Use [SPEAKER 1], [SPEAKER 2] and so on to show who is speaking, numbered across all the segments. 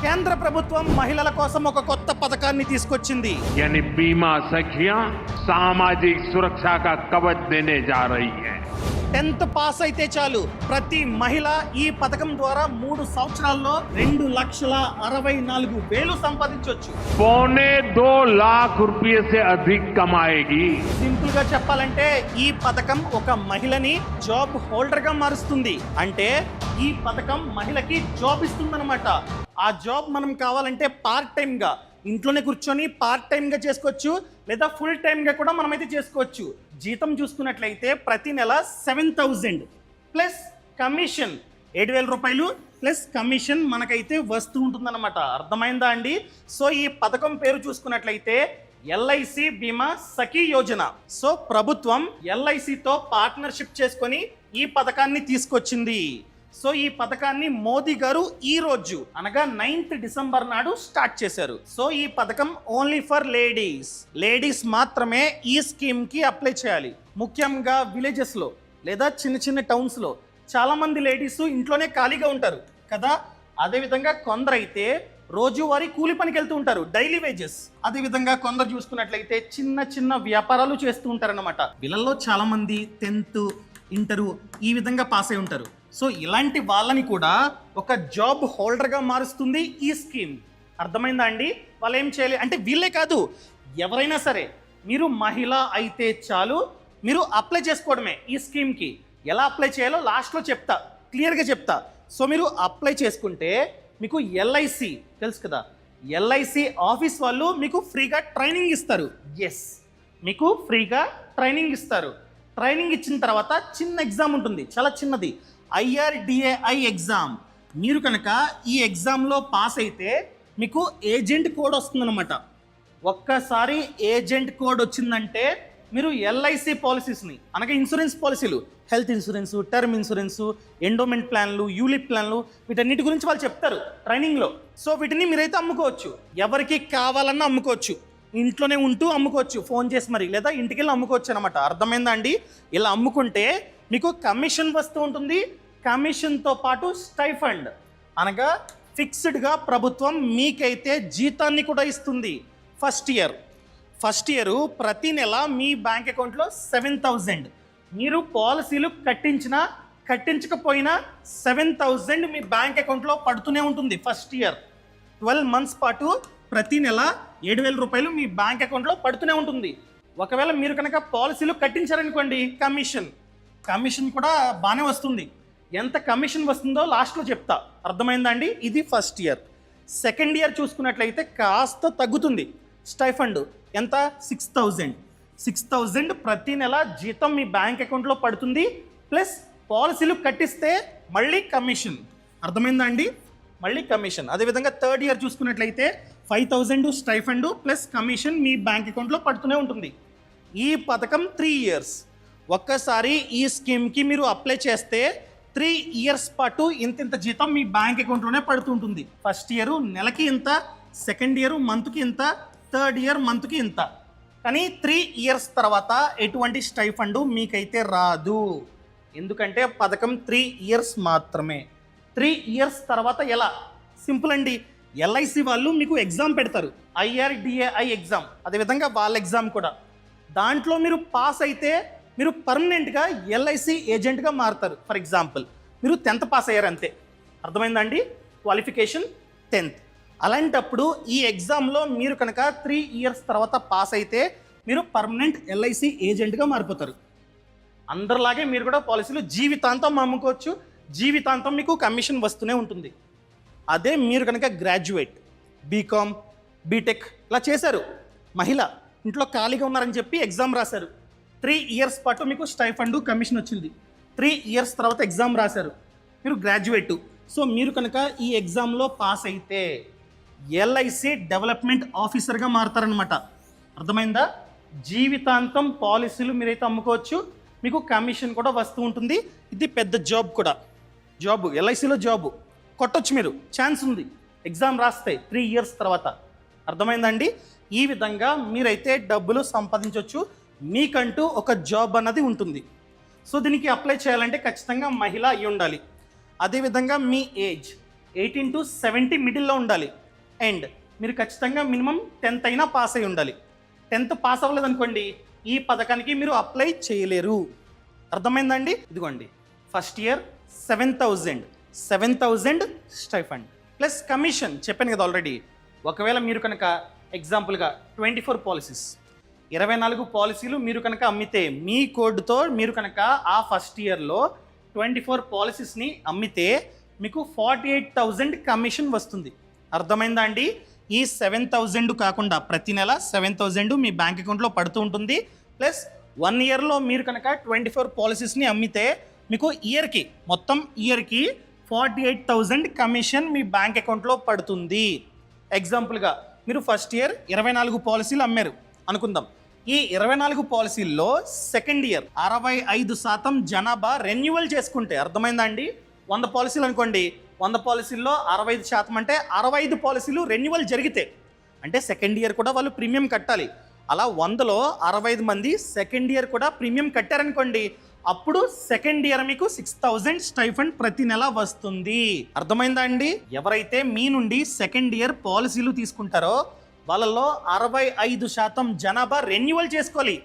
[SPEAKER 1] కేంద్ర ప్రభుత్వం మహిళల కోసం ఒక కొత్త పథకాన్ని తీసుకొచ్చింది.
[SPEAKER 2] यानी बीमा सखियां सामाजिक सुरक्षा का कवच देने जा रही है.
[SPEAKER 1] 10th పాస్ అయితే చాలు ప్రతి మహిళ ఈ పథకం ద్వారా 3 సంవత్సరాల్లో 2,64,000 సంపాదించవచ్చు.
[SPEAKER 2] 2.25 लाख रुपए से अधिक कमाएगी.
[SPEAKER 1] సింపుల్ గా చెప్పాలంటే ఈ పథకం ఒక మహిళని జాబ్ హోల్డర్ గా మారుస్తుంది. అంటే ఈ పథకం మహిళకి జాబ్ ఇస్తుందన్నమాట. ఆ జాబ్ మనం కావాలంటే పార్ట్ టైం గా ఇంట్లోనే కూర్చొని పార్ట్ టైం గా చేసుకోవచ్చు, లేదా ఫుల్ టైం గా కూడా మనమైతే చేసుకోవచ్చు. జీతం చూసుకున్నట్లయితే ప్రతి నెల 7,000 ప్లస్ కమిషన్ 7,000 రూపాయలు ప్లస్ కమిషన్ మనకైతే వస్తూ ఉంటుందన్నమాట. అర్థమైందా అండి? సో ఈ పథకం పేరు చూసుకున్నట్లయితే ఎల్ఐసి బీమా సఖీ యోజన. సో ప్రభుత్వం ఎల్ఐసితో పార్ట్నర్షిప్ చేసుకొని ఈ పథకాన్ని తీసుకొచ్చింది. సో ఈ పథకాన్ని మోదీ గారు ఈ రోజు అనగా 9th డిసెంబర్ నాడు స్టార్ట్ చేశారు. సో ఈ పథకం ఓన్లీ ఫర్ లేడీస్ మాత్రమే ఈ స్కీమ్ కి అప్లై చేయాలి. ముఖ్యంగా విలేజెస్ లో లేదా చిన్న చిన్న టౌన్స్ లో చాలా మంది లేడీస్ ఇంట్లోనే ఖాళీగా ఉంటారు కదా. అదేవిధంగా కొందరైతే రోజువారీ కూలి పనికి వెళ్తూ ఉంటారు, డైలీ వేజెస్. అదేవిధంగా కొందరు చూసుకున్నట్లయితే చిన్న చిన్న వ్యాపారాలు చేస్తూ ఉంటారన్నమాట. వీళ్ళల్లో చాలా మంది 10th ఇంటరు ఈ విధంగా పాస్ అయి ఉంటారు. సో ఇలాంటి వాళ్ళని కూడా ఒక జాబ్ హోల్డర్గా మారుస్తుంది ఈ స్కీమ్. అర్థమైందా అండి? వాళ్ళు ఏం చేయాలి అంటే వీళ్ళే కాదు, ఎవరైనా సరే మీరు మహిళ అయితే చాలు, మీరు అప్లై చేసుకోవడమే ఈ స్కీమ్కి. ఎలా అప్లై చేయాలో లాస్ట్లో చెప్తా, క్లియర్గా చెప్తా. సో మీరు అప్లై చేసుకుంటే మీకు ఎల్ఐసి తెలుసు కదా, ఎల్ఐసి ఆఫీస్ వాళ్ళు మీకు ఫ్రీగా ట్రైనింగ్ ఇస్తారు. ఎస్, మీకు ఫ్రీగా ట్రైనింగ్ ఇస్తారు. ట్రైనింగ్ ఇచ్చిన తర్వాత చిన్న ఎగ్జామ్ ఉంటుంది, చాలా చిన్నది, IRDAI ఎగ్జామ్. మీరు కనుక ఈ ఎగ్జామ్లో పాస్ అయితే మీకు ఏజెంట్ కోడ్ వస్తుందన్నమాట. ఒక్కసారి ఏజెంట్ కోడ్ వచ్చిందంటే మీరు ఎల్ఐసి పాలసీస్ని అనగా ఇన్సూరెన్స్ పాలసీలు, health insurance, term insurance, endowment ప్లాన్లు, యూలిప్ ప్లాన్లు, వీటన్నిటి గురించి వాళ్ళు చెప్తారు ట్రైనింగ్లో. సో వీటిని మీరైతే అమ్ముకోవచ్చు, ఎవరికి కావాలన్నా అమ్ముకోవచ్చు, ఇంట్లోనే ఉంటూ అమ్ముకోవచ్చు, ఫోన్ చేసి మరి, లేదా ఇంటికి వెళ్ళి అమ్ముకోవచ్చు అనమాట. అర్థమైందా అండి? ఇలా అమ్ముకుంటే మీకు కమిషన్ వస్తూ ఉంటుంది. కమిషన్తో పాటు స్టైఫండ్ అనగా ఫిక్స్డ్గా ప్రభుత్వం మీకైతే జీతాన్ని కూడా ఇస్తుంది. ఫస్ట్ ఇయర్ ప్రతి నెల మీ బ్యాంక్ అకౌంట్లో 7,000. మీరు పాలసీలు కట్టించకపోయినా 7,000 మీ బ్యాంక్ అకౌంట్లో పడుతూనే ఉంటుంది. ఫస్ట్ ఇయర్ 12 months పాటు ప్రతి నెల 7,000 రూపాయలు మీ బ్యాంక్ అకౌంట్లో పడుతూనే ఉంటుంది. ఒకవేళ మీరు కనుక పాలసీలు కట్టించారనుకోండి, కమిషన్ కూడా బాగానే వస్తుంది. ఎంత కమిషన్ వస్తుందో లాస్ట్లో చెప్తా. అర్థమైందా అండి? ఇది ఫస్ట్ ఇయర్. సెకండ్ ఇయర్ చూసుకున్నట్లయితే కాస్త తగ్గుతుంది. స్టైఫండ్ ఎంత? 6,000 ప్రతి నెల జీతం మీ బ్యాంక్ అకౌంట్లో పడుతుంది. ప్లస్ పాలసీలు కట్టిస్తే మళ్ళీ కమిషన్. అర్థమైందా అండి? మళ్ళీ కమిషన్. అదేవిధంగా థర్డ్ ఇయర్ చూసుకున్నట్లయితే 5,000 స్టైఫండ్ ప్లస్ కమిషన్ మీ బ్యాంక్ అకౌంట్లో పడుతూనే ఉంటుంది. ఈ పథకం 3 years. ఒక్కసారి ఈ స్కీమ్కి మీరు అప్లై చేస్తే 3 years పాటు ఇంత జీతం మీ బ్యాంక్ అకౌంట్లోనే పడుతుంటుంది. ఫస్ట్ ఇయర్ నెలకి ఇంత, సెకండ్ ఇయర్ మంత్కి ఇంత, థర్డ్ ఇయర్ మంత్కి ఇంత. కానీ 3 years తర్వాత ఎటువంటి స్టైఫండ్ మీకైతే రాదు. ఎందుకంటే పథకం 3 years మాత్రమే. 3 years తర్వాత ఎలా? సింపుల్ అండి, ఎల్ఐసి వాళ్ళు మీకు ఎగ్జామ్ పెడతారు, IRDAI ఎగ్జామ్. అదేవిధంగా వాళ్ళ ఎగ్జామ్ కూడా. దాంట్లో మీరు పాస్ అయితే మీరు పర్మనెంట్గా ఎల్ఐసి ఏజెంట్గా మారుతారు. ఫర్ ఎగ్జాంపుల్ మీరు 10th పాస్ అయ్యారు అంతే. అర్థమైందా అండి? Qualification 10th. అలాంటప్పుడు ఈ ఎగ్జామ్లో మీరు కనుక 3 years తర్వాత పాస్ అయితే మీరు పర్మనెంట్ ఎల్ఐసి ఏజెంట్గా మారిపోతారు. అందరిలాగే మీరు కూడా పాలసీలు జీవితాంతం అమ్ముకోవచ్చు, జీవితాంతం మీకు కమిషన్ వస్తూనే ఉంటుంది. అదే మీరు కనుక గ్రాడ్యుయేట్, బీకామ్, బీటెక్ ఇలా చేశారు, మహిళ ఇంట్లో ఖాళీగా ఉన్నారని చెప్పి ఎగ్జామ్ రాశారు, 3 years పాటు మీకు స్టైఫండ్ కమిషన్ వచ్చింది. 3 years తర్వాత ఎగ్జామ్ రాశారు, మీరు గ్రాడ్యుయేట్. సో మీరు కనుక ఈ ఎగ్జామ్లో పాస్ అయితే ఎల్ఐసి డెవలప్మెంట్ ఆఫీసర్గా మారుతారనమాట. అర్థమైందా? జీవితాంతం పాలసీలు మీరైతే అమ్ముకోవచ్చు, మీకు కమిషన్ కూడా వస్తూ ఉంటుంది. ఇది పెద్ద జాబ్ కూడా. ఎల్ఐసిలో జాబు కొట్టొచ్చు, మీరు ఛాన్స్ ఉంది ఎగ్జామ్ రాస్తే 3 years తర్వాత. అర్థమైందండి? ఈ విధంగా మీరైతే డబ్బులు సంపాదించవచ్చు, మీకంటూ ఒక జాబ్ అన్నది ఉంటుంది. సో దీనికి అప్లై చేయాలంటే ఖచ్చితంగా మహిళ అయి ఉండాలి. అదేవిధంగా మీ ఏజ్ 18 to 70 మిడిల్లో ఉండాలి. అండ్ మీరు ఖచ్చితంగా మినిమం 10th అయినా పాస్ అయి ఉండాలి. 10th పాస్ అవ్వలేదనుకోండి ఈ పథకానికి మీరు అప్లై చేయలేరు. అర్థమైందండి? ఇదిగోండి first year 7,000 stipend plus commission చెప్పాను కదా ఆల్రెడీ. ఒకవేళ మీరు కనుక ఎగ్జాంపుల్గా 24 పాలసీస్ 24 పాలసీలు మీరు కనుక అమ్మితే మీ కోడ్తో మీరు కనుక ఆ ఫస్ట్ ఇయర్లో 24 పాలసీస్ని అమ్మితే మీకు 48,000 కమిషన్ వస్తుంది. అర్థమైందా అండి? ఈ 7,000 కాకుండా ప్రతి నెల 7,000 మీ బ్యాంక్ అకౌంట్లో పడుతూ ఉంటుంది. ప్లస్ 1 ఇయర్లో మీరు కనుక 24 పాలసీస్ని అమ్మితే మీకు మొత్తం ఇయర్కి 48,000 కమిషన్ మీ బ్యాంక్ అకౌంట్లో పడుతుంది. ఎగ్జాంపుల్గా మీరు ఫస్ట్ ఇయర్ 24 పాలసీలు అమ్మారు అనుకుందాం. ఈ 24 పాలసీల్లో సెకండ్ ఇయర్ 65% జనాభా రెన్యువల్ చేసుకుంటే, అర్థమైందా అండి? 100 పాలసీలు అనుకోండి, 100 పాలసీల్లో 65% అంటే 65 పాలసీలు రెన్యువల్ జరిగితే అంటే సెకండ్ ఇయర్ కూడా వాళ్ళు ప్రీమియం కట్టాలి. అలా 100లో 65 మంది సెకండ్ ఇయర్ కూడా ప్రీమియం కట్టారనుకోండి, అప్పుడు సెకండ్ ఇయర్ మీకు 6,000 స్టైఫండ్ ప్రతి నెల వస్తుంది. అర్థమైందా అండి? ఎవరైతే మీ నుండి సెకండ్ ఇయర్ పాలసీలు తీసుకుంటారో వాళ్ళలో 65% జనాభా రెన్యువల్ చేసుకోవాలి.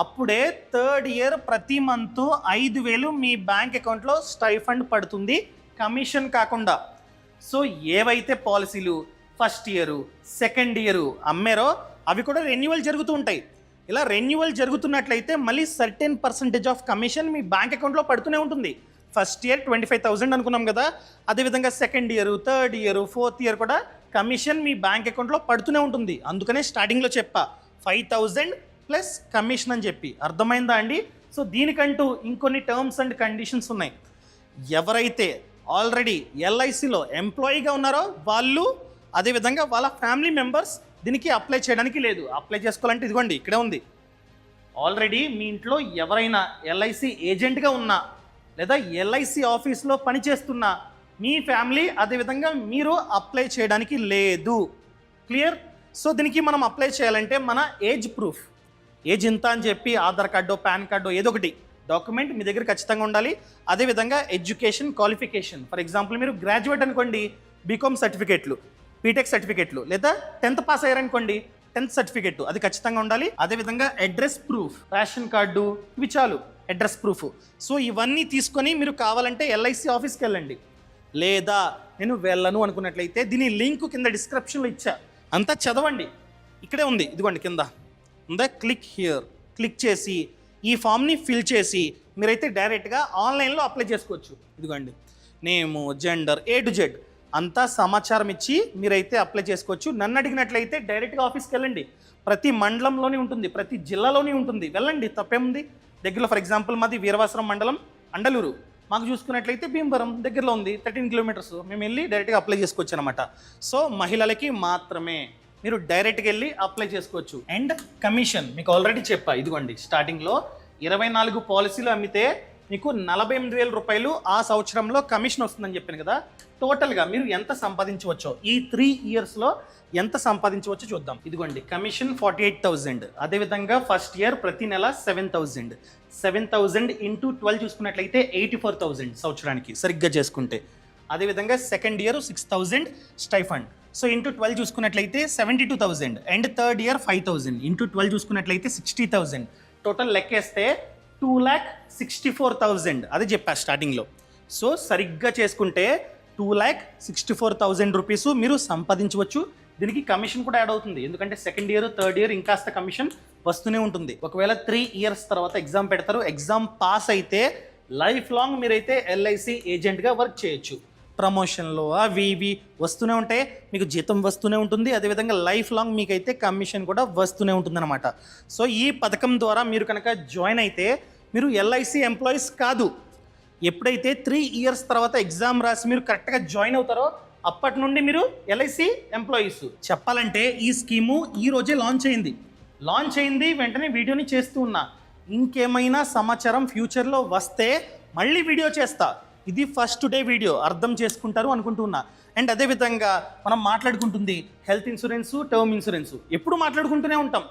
[SPEAKER 1] అప్పుడే థర్డ్ ఇయర్ ప్రతి మంత్ 5,000 మీ బ్యాంక్ అకౌంట్లో స్టైఫండ్ పడుతుంది, కమిషన్ కాకుండా. సో ఏవైతే పాలసీలు ఫస్ట్ ఇయరు సెకండ్ ఇయరు అమ్మారో అవి కూడా రెన్యువల్ జరుగుతూ ఉంటాయి. ఇలా రెన్యువల్ జరుగుతున్నట్లయితే మళ్ళీ certain percentage of commission me bank అకౌంట్లో పడుతూనే ఉంటుంది. ఫస్ట్ ఇయర్ 25,000 అనుకున్నాం కదా, అదేవిధంగా second year, third year, fourth year కూడా కమిషన్ మీ బ్యాంక్ అకౌంట్లో పడుతూనే ఉంటుంది. అందుకనే స్టార్టింగ్లో చెప్పా 5,000 ప్లస్ కమిషన్ అని చెప్పి. అర్థమైందా అండి? సో దీనికంటూ ఇంకొన్ని టర్మ్స్ అండ్ కండిషన్స్ ఉన్నాయి. ఎవరైతే ఆల్రెడీ ఎల్ఐసిలో ఎంప్లాయీగా ఉన్నారో వాళ్ళు, అదేవిధంగా వాళ్ళ ఫ్యామిలీ మెంబర్స్ దీనికి అప్లై చేయడానికి లేదు. అప్లై చేసుకోవాలంటే ఇదిగోండి ఇక్కడే ఉంది. ఆల్రెడీ మీ ఇంట్లో ఎవరైనా ఎల్ఐసి ఏజెంట్గా ఉన్నా లేదా ఎల్ఐసి ఆఫీస్లో పనిచేస్తున్నా మీ ఫ్యామిలీ అదేవిధంగా మీరు అప్లై చేయడానికి లేదు. క్లియర్? సో దీనికి మనం అప్లై చేయాలంటే మన ఏజ్ ప్రూఫ్, ఏజ్ ఇంత అని చెప్పి ఆధార్ కార్డు, పాన్ కార్డు ఏదో ఒకటి డాక్యుమెంట్ మీ దగ్గర ఖచ్చితంగా ఉండాలి. అదేవిధంగా ఎడ్యుకేషన్ క్వాలిఫికేషన్, ఫర్ ఎగ్జాంపుల్ మీరు గ్రాడ్యుయేట్ అనుకోండి, బీకామ్ సర్టిఫికేట్లు, బీటెక్ సర్టిఫికేట్లు, లేదా 10th పాస్ అయ్యారనుకోండి 10th సర్టిఫికేట్ అది ఖచ్చితంగా ఉండాలి. అదేవిధంగా అడ్రస్ ప్రూఫ్, రేషన్ కార్డు, ఇవి చాలు అడ్రస్ ప్రూఫ్. సో ఇవన్నీ తీసుకొని మీరు కావాలంటే ఎల్ఐసి ఆఫీస్కి వెళ్ళండి. లేదా నేను వెళ్ళను అనుకున్నట్లయితే దీని లింక్ కింద డిస్క్రిప్షన్లో ఇచ్చా, అంతా చదవండి. ఇక్కడే ఉంది, ఇదిగోండి కింద ఉందా, క్లిక్ హియర్, క్లిక్ చేసి ఈ ఫామ్ని ఫిల్ చేసి మీరైతే డైరెక్ట్గా ఆన్లైన్లో అప్లై చేసుకోవచ్చు. ఇదిగోండి నేము, జెండర్, A to Z అంతా సమాచారం ఇచ్చి మీరైతే అప్లై చేసుకోవచ్చు. నన్ను అడిగినట్లయితే డైరెక్ట్గా ఆఫీస్కి వెళ్ళండి. ప్రతి మండలంలోనే ఉంటుంది, ప్రతి జిల్లాలోనే ఉంటుంది, వెళ్ళండి, తప్పేముంది. దగ్గరలో ఫర్ ఎగ్జాంపుల్ మాది వీరవాసరం మండలం అండలూరు, మాకు చూసుకున్నట్లయితే భీమవరం దగ్గరలో ఉంది, 13 కిలోమీటర్స్. మేము వెళ్ళి డైరెక్ట్గా అప్లై చేసుకోవచ్చు అనమాట. సో మహిళలకి మాత్రమే మీరు డైరెక్ట్గా వెళ్ళి అప్లై చేసుకోవచ్చు. అండ్ కమిషన్ మీకు ఆల్రెడీ చెప్పా, ఇదిగోండి స్టార్టింగ్లో 24 పాలసీలు అమ్మితే మీకు 48,000 రూపాయలు ఆ సంవత్సరంలో కమిషన్ వస్తుందని చెప్పాను కదా. టోటల్గా మీరు ఎంత సంపాదించవచ్చో ఈ 3 ఇయర్స్లో ఎంత సంపాదించవచ్చో చూద్దాం. ఇదిగోండి కమిషన్ 48,000, అదేవిధంగా ఫస్ట్ ఇయర్ ప్రతి నెల 7,000 ఇంటూ 12 చూసుకున్నట్లయితే 84,000 సంవత్సరానికి సరిగ్గా చేసుకుంటే. అదేవిధంగా second year 6,000 stipend, so into 12 చూసుకున్నట్లయితే 72,000. అండ్ థర్డ్ ఇయర్ 5,000 ఇంటూ 12 చూసుకున్నట్లయితే 60,000. టోటల్ లెక్కేస్తే 2,64,000 అదే చెప్పా స్టార్టింగ్లో. సో సరిగ్గా చేసుకుంటే 2,64,000 రూపీస్ మీరు సంపాదించవచ్చు. దీనికి కమిషన్ కూడా యాడ్ అవుతుంది, ఎందుకంటే సెకండ్ ఇయర్ థర్డ్ ఇయర్ ఇంకాస్త కమిషన్ వస్తూనే ఉంటుంది. ఒకవేళ 3 ఇయర్స్ తర్వాత ఎగ్జామ్ పెడతారు, ఎగ్జామ్ పాస్ అయితే లైఫ్ లాంగ్ మీరైతే ఎల్ఐసి ఏజెంట్గా వర్క్ చేయొచ్చు. ప్రమోషన్లో అవి ఇవి వస్తూనే ఉంటాయి, మీకు జీతం వస్తూనే ఉంటుంది, అదేవిధంగా లైఫ్ లాంగ్ మీకైతే కమిషన్ కూడా వస్తూనే ఉంటుందన్నమాట. సో ఈ పథకం ద్వారా మీరు కనుక జాయిన్ అయితే మీరు ఎల్ఐసి ఎంప్లాయీస్ కాదు. ఎప్పుడైతే 3 ఇయర్స్ తర్వాత ఎగ్జామ్ రాసి మీరు కరెక్ట్గా జాయిన్ అవుతారో అప్పటి నుండి మీరు ఎల్ఐసి ఎంప్లాయీస్. చెప్పాలంటే ఈ స్కీము ఈ రోజే లాంచ్ అయింది, వెంటనే వీడియోని చేస్తూ ఉన్నా. ఇంకేమైనా సమాచారం ఫ్యూచర్లో వస్తే మళ్ళీ వీడియో చేస్తా. ఇది ఫస్ట్ డే వీడియో, అర్థం చేసుకుంటారు అనుకుంటున్నా. అండ్ అదేవిధంగా మనం మాట్లాడుకుంటుంది హెల్త్ ఇన్సూరెన్సు, టర్మ్ ఇన్సూరెన్సు ఎప్పుడు మాట్లాడుకుంటూనే ఉంటాం.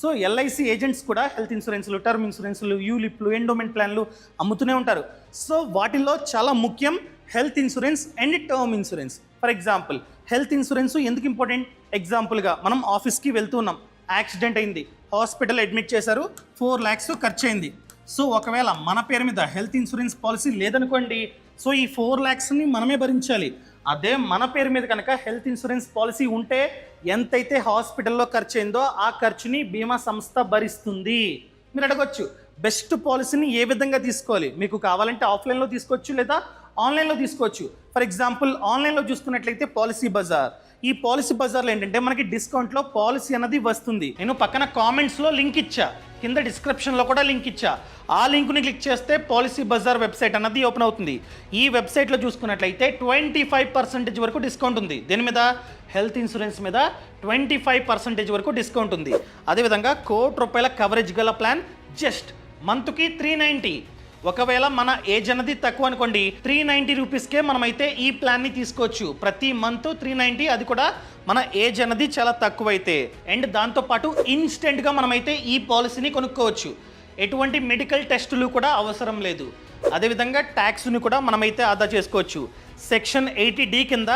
[SPEAKER 1] సో ఎల్ఐసి ఏజెంట్స్ కూడా హెల్త్ ఇన్సూరెన్స్లు, టర్మ్ ఇన్సూరెన్స్లు, యూలిప్లు, ఎండోమెంట్ ప్లాన్లు అమ్ముతూనే ఉంటారు. సో వాటిల్లో చాలా ముఖ్యం health insurance and term insurance. For example health insurance ఎందుకు ఇంపార్టెంట్? ఎగ్జాంపుల్గా మనం ఆఫీస్కి వెళ్తున్నాం, యాక్సిడెంట్ అయింది, హాస్పిటల్ అడ్మిట్ చేశారు, 4 lakhs ఖర్చు అయింది. సో ఒకవేళ మన పేరు మీద హెల్త్ ఇన్సూరెన్స్ పాలసీ లేదనుకోండి, సో ఈ 4 lakhsని మనమే భరించాలి. అదే మన పేరు మీద కనుక హెల్త్ ఇన్సూరెన్స్ పాలసీ ఉంటే ఎంతైతే హాస్పిటల్లో ఖర్చు అయిందో ఆ ఖర్చుని బీమా సంస్థ భరిస్తుంది. మీరు అడగొచ్చు బెస్ట్ పాలసీని ఏ విధంగా తీసుకోవాలి? మీకు కావాలంటే ఆఫ్లైన్లో తీసుకోవచ్చు లేదా ఆన్లైన్లో తీసుకోవచ్చు. ఫర్ ఎగ్జాంపుల్ ఆన్లైన్లో చూసుకున్నట్లయితే పాలసీ బజార్. ఈ పాలసీ బజార్లో ఏంటంటే మనకి డిస్కౌంట్లో పాలసీ అన్నది వస్తుంది. నేను పక్కన కామెంట్స్లో లింక్ ఇచ్చా, కింద డిస్క్రిప్షన్లో కూడా లింక్ ఇచ్చా. ఆ లింక్ని క్లిక్ చేస్తే పాలసీ బజార్ వెబ్సైట్ అన్నది ఓపెన్ అవుతుంది. ఈ వెబ్సైట్లో చూసుకున్నట్లయితే 25% వరకు డిస్కౌంట్ ఉంది. దేని మీద? హెల్త్ ఇన్సూరెన్స్ మీద 25% వరకు డిస్కౌంట్ ఉంది. అదేవిధంగా ₹1,00,00,000 కవరేజ్ గల ప్లాన్ జస్ట్ మంత్కి 390. ఒకవేళ మన ఏజ్ అన్నది తక్కువ అనుకోండి, 390 రూపీస్కే మనమైతే ఈ ప్లాన్ని తీసుకోవచ్చు. ప్రతి మంత్ 390, అది కూడా మన ఏజ్ అన్నది చాలా తక్కువైతే. అండ్ దాంతోపాటు ఇన్స్టెంట్గా మనమైతే ఈ పాలసీని కొనుక్కోవచ్చు. ఎటువంటి మెడికల్ టెస్టులు కూడా అవసరం లేదు. అదేవిధంగా ట్యాక్స్ని కూడా మనమైతే ఆదా చేసుకోవచ్చు. సెక్షన్ 80D కింద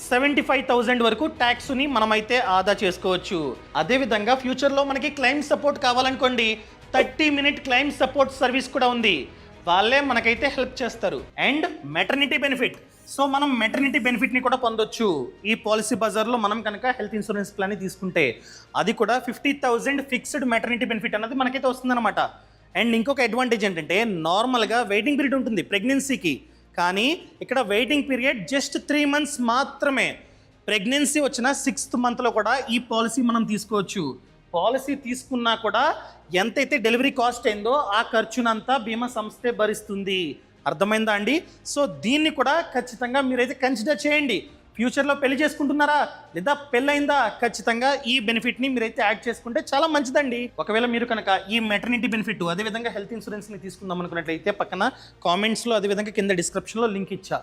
[SPEAKER 1] 75,000 వరకు ట్యాక్స్ని మనమైతే ఆదా చేసుకోవచ్చు. అదేవిధంగా ఫ్యూచర్లో మనకి క్లెయిమ్ సపోర్ట్ కావాలనుకోండి, 30-minute క్లెయిమ్ సపోర్ట్ సర్వీస్ కూడా ఉంది. వాళ్ళే మనకైతే హెల్ప్ చేస్తారు. And maternity benefit. సో మనం మెటర్నిటీ బెనిఫిట్ని కూడా పొందొచ్చు ఈ పాలసీ బజార్లో మనం కనుక హెల్త్ ఇన్సూరెన్స్ ప్లాన్ని తీసుకుంటే. అది కూడా 50,000 ఫిక్స్డ్ మెటర్నిటీ బెనిఫిట్ అన్నది మనకైతే వస్తుందన్నమాట. అండ్ ఇంకొక అడ్వాంటేజ్ ఏంటంటే నార్మల్గా వెయిటింగ్ పీరియడ్ ఉంటుంది ప్రెగ్నెన్సీకి, కానీ ఇక్కడ వెయిటింగ్ పీరియడ్ జస్ట్ 3 months మాత్రమే. ప్రెగ్నెన్సీ వచ్చిన 6th monthలో కూడా ఈ పాలసీ మనం తీసుకోవచ్చు. పాలసీ తీసుకున్నా కూడా ఎంతైతే డెలివరీ కాస్ట్ అయిందో ఆ ఖర్చునంతా బీమా సంస్థే భరిస్తుంది. అర్థమైందా అండి? సో దీన్ని కూడా ఖచ్చితంగా మీరైతే కన్సిడర్ చేయండి. ఫ్యూచర్లో పెళ్లి చేసుకుంటున్నారా లేదా పెళ్ళైందా, ఖచ్చితంగా ఈ బెనిఫిట్ని మీరైతే యాడ్ చేసుకుంటే చాలా మంచిదండి. ఒకవేళ మీరు కనుక ఈ మెటర్నిటీ బెనిఫిట్ అదేవిధంగా హెల్త్ ఇన్సూరెన్స్ని తీసుకుందాం అనుకున్నట్లయితే పక్కన కామెంట్స్లో అదేవిధంగా కింద డిస్క్రిప్షన్లో లింక్ ఇచ్చా.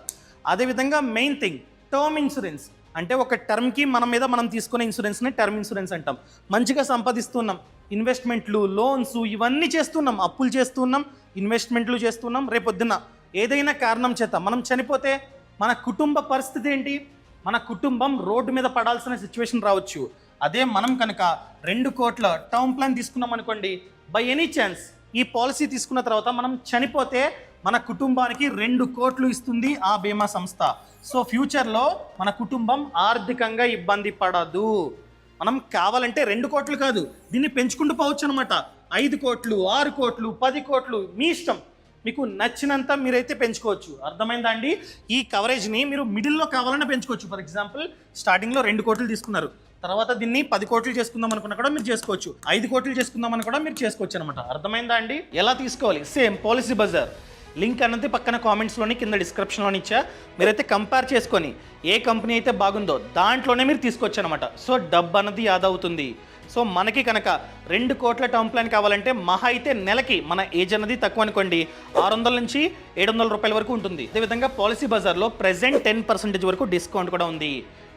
[SPEAKER 1] అదేవిధంగా మెయిన్ థింగ్ టర్మ్ ఇన్సూరెన్స్. అంటే ఒక టర్మ్కి మనం తీసుకునే ఇన్సూరెన్స్ని టర్మ్ ఇన్సూరెన్స్ అంటాం. మంచిగా సంపాదిస్తున్నాం, ఇన్వెస్ట్మెంట్లు, లోన్స్ ఇవన్నీ చేస్తున్నాం, అప్పులు చేస్తున్నాం, ఇన్వెస్ట్మెంట్లు చేస్తున్నాం. రేపొద్దున ఏదైనా కారణం చేత మనం చనిపోతే మన కుటుంబ పరిస్థితి ఏంటి? మన కుటుంబం రోడ్డు మీద పడాల్సిన సిచ్యువేషన్ రావచ్చు. అదే మనం కనుక 2 కోట్ల టర్మ్ ప్లాన్ తీసుకున్నాం అనుకోండి, బై ఎనీ ఛాన్స్ ఈ పాలసీ తీసుకున్న తర్వాత మనం చనిపోతే మన కుటుంబానికి 2 కోట్లు ఇస్తుంది ఆ బీమా సంస్థ. సో ఫ్యూచర్లో మన కుటుంబం ఆర్థికంగా ఇబ్బంది పడదు. మనం కావాలంటే 2 కోట్లు కాదు, దీన్ని పెంచుకుంటూ పోవచ్చు అనమాట. 5 కోట్లు, 6 కోట్లు, 10 కోట్లు మీ ఇష్టం, మీకు నచ్చినంత మీరైతే పెంచుకోవచ్చు. అర్థమైందా అండి? ఈ కవరేజ్ని మీరు మిడిల్లో కావాలన్నా పెంచుకోవచ్చు. ఫర్ ఎగ్జాంపుల్ స్టార్టింగ్లో 2 కోట్లు తీసుకున్నారు, తర్వాత దీన్ని 10 కోట్లు చేసుకుందాం అనుకున్నా కూడా మీరు చేసుకోవచ్చు, 5 కోట్లు చేసుకుందామని కూడా మీరు చేసుకోవచ్చు అనమాట. అర్థమైందా అండి? ఎలా తీసుకోవాలి? సేమ్ పాలసీ బజార్ లింక్ అన్నది పక్కన కామెంట్స్లోని కింద డిస్క్రిప్షన్లోని ఇచ్చా. మీరైతే కంపేర్ చేసుకొని ఏ కంపెనీ అయితే బాగుందో దాంట్లోనే మీరు తీసుకోవచ్చు అనమాట. సో డబ్బు అన్నది ఆదా అవుతుంది. సో మనకి కనుక 2 కోట్ల టర్మ్ ప్లాన్ కావాలంటే మహా అయితే నెలకి మన ఏజ్ అన్నది తక్కువ అనుకోండి 600 నుంచి 700 రూపాయల వరకు ఉంటుంది. అదేవిధంగా పాలసీ బజార్లో ప్రెజెంట్ 10% వరకు డిస్కౌంట్ కూడా ఉంది.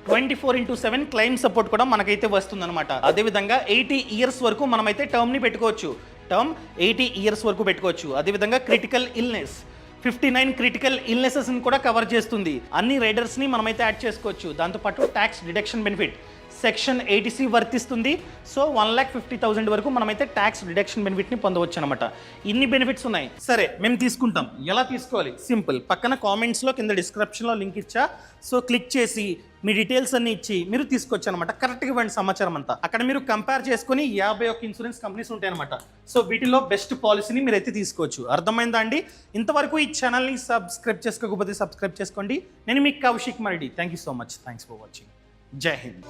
[SPEAKER 1] 24/7 క్లెయిమ్ సపోర్ట్ కూడా మనకైతే వస్తుందన్నమాట. అదేవిధంగా 80 years వరకు మనమైతే టర్మ్ని పెట్టుకోవచ్చు. టర్మ్ 80 years వరకు పెట్టుకోవచ్చు. అదేవిధంగా క్రిటికల్ ఇల్నెస్ 59 క్రిటికల్ ఇల్నెసెస్ని కూడా కవర్ చేస్తుంది. అన్ని రైడర్స్ని మనమైతే యాడ్ చేసుకోవచ్చు. దాంతోపాటు tax deduction benefit section 80C వర్తిస్తుంది. సో 1,50,000 వరకు మనమైతే ట్యాక్స్ డిడక్షన్ బెనిఫిట్ని పొందవచ్చు అనమాట. ఇన్ని బెనిఫిట్స్ ఉన్నాయి. సరే మేము తీసుకుంటాం, ఎలా తీసుకోవాలి? సింపుల్, పక్కన కామెంట్స్లో కింద డిస్క్రిప్షన్లో లింక్ ఇచ్చా. సో క్లిక్ చేసి మీ డీటెయిల్స్ అన్ని ఇచ్చి మీరు తీసుకోవచ్చు అనమాట. కరెక్ట్గా ఇవ్వండి సమాచారం అంతా. అక్కడ మీరు కంపేర్ చేసుకుని 51 ఇన్సూరెన్స్ కంపెనీస్ ఉంటాయి అనమాట. సో వీటిలో బెస్ట్ పాలసీని మీరైతే తీసుకోవచ్చు. అర్థమైందా అండి? ఇంతవరకు ఈ ఛానల్ని సబ్స్క్రైబ్ చేసుకోకపోతే సబ్స్క్రైబ్ చేసుకోండి. నేను మీ Kaushik Mareddy. Thank you so much. Thanks for watching. Jai Hind.